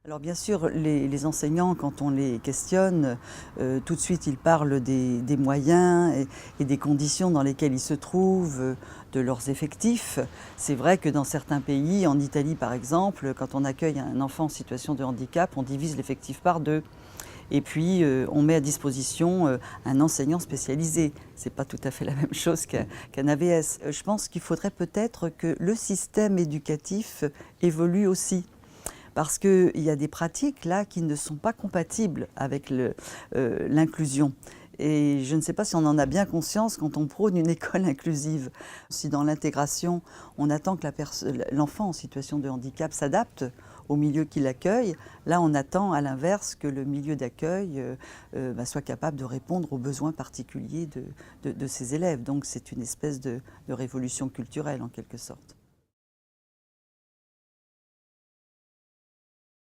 Alors bien sûr, les enseignants, quand on les questionne, tout de suite ils parlent des moyens et des conditions dans lesquelles ils se trouvent, de leurs effectifs. C'est vrai que dans certains pays, en Italie par exemple, quand on accueille un enfant en situation de handicap, on divise l'effectif par deux. Et puis on met à disposition un enseignant spécialisé. Ce n'est pas tout à fait la même chose qu'un AVS. Je pense qu'il faudrait peut-être que le système éducatif évolue aussi. Parce qu'il y a des pratiques là qui ne sont pas compatibles avec l'inclusion. Et je ne sais pas si on en a bien conscience quand on prône une école inclusive. Si dans l'intégration, on attend que l'enfant en situation de handicap s'adapte au milieu qui l'accueille, là on attend à l'inverse que le milieu d'accueil soit capable de répondre aux besoins particuliers de ses élèves. Donc c'est une espèce de révolution culturelle en quelque sorte.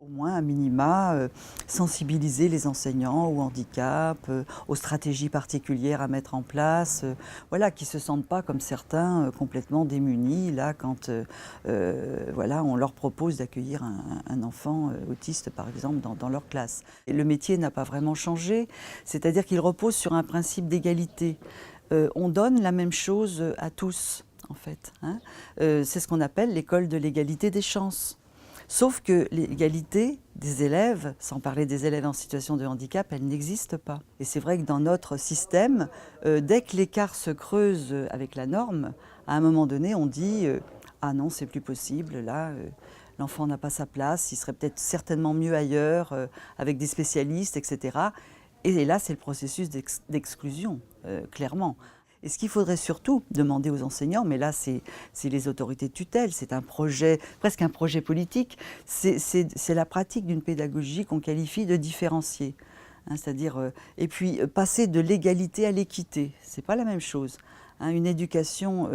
Au moins, à minima, sensibiliser les enseignants au handicap, aux stratégies particulières à mettre en place, voilà, qu'ils ne se sentent pas comme certains complètement démunis, là, quand voilà, on leur propose d'accueillir un enfant autiste, par exemple, dans leur classe. Et le métier n'a pas vraiment changé, c'est-à-dire qu'il repose sur un principe d'égalité. On donne la même chose à tous, en fait, hein. C'est ce qu'on appelle l'école de l'égalité des chances. Sauf que l'égalité des élèves, sans parler des élèves en situation de handicap, elle n'existe pas. Et c'est vrai que dans notre système, dès que l'écart se creuse avec la norme, à un moment donné, on dit ah non, c'est plus possible, là, l'enfant n'a pas sa place, il serait peut-être certainement mieux ailleurs, avec des spécialistes, etc. Et là, c'est le processus d'exclusion, clairement. Et ce qu'il faudrait surtout demander aux enseignants, mais là c'est les autorités de tutelle, c'est un projet, presque un projet politique, c'est la pratique d'une pédagogie qu'on qualifie de différenciée. Hein, c'est-à-dire, et puis passer de l'égalité à l'équité, c'est pas la même chose. Hein, une éducation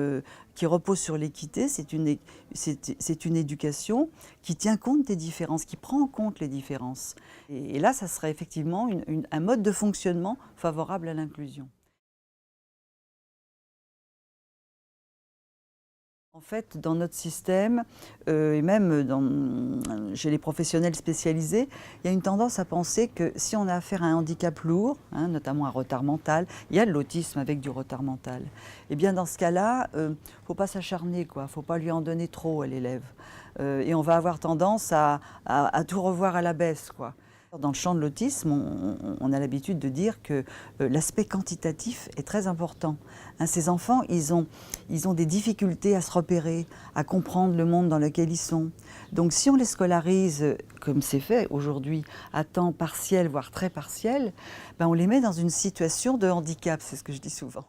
qui repose sur l'équité, c'est une éducation qui tient compte des différences, qui prend en compte les différences. Et là, ça serait effectivement un mode de fonctionnement favorable à l'inclusion. En fait, dans notre système, et même chez les professionnels spécialisés, il y a une tendance à penser que si on a affaire à un handicap lourd, hein, notamment un retard mental, il y a de l'autisme avec du retard mental, et bien dans ce cas-là, il ne faut pas s'acharner, quoi. Il ne faut pas lui en donner trop à l'élève. Et on va avoir tendance à tout revoir à la baisse, quoi. Dans le champ de l'autisme, on a l'habitude de dire que l'aspect quantitatif est très important. Hein, ces enfants, ils ont des difficultés à se repérer, à comprendre le monde dans lequel ils sont. Donc si on les scolarise, comme c'est fait aujourd'hui, à temps partiel, voire très partiel, ben on les met dans une situation de handicap, c'est ce que je dis souvent.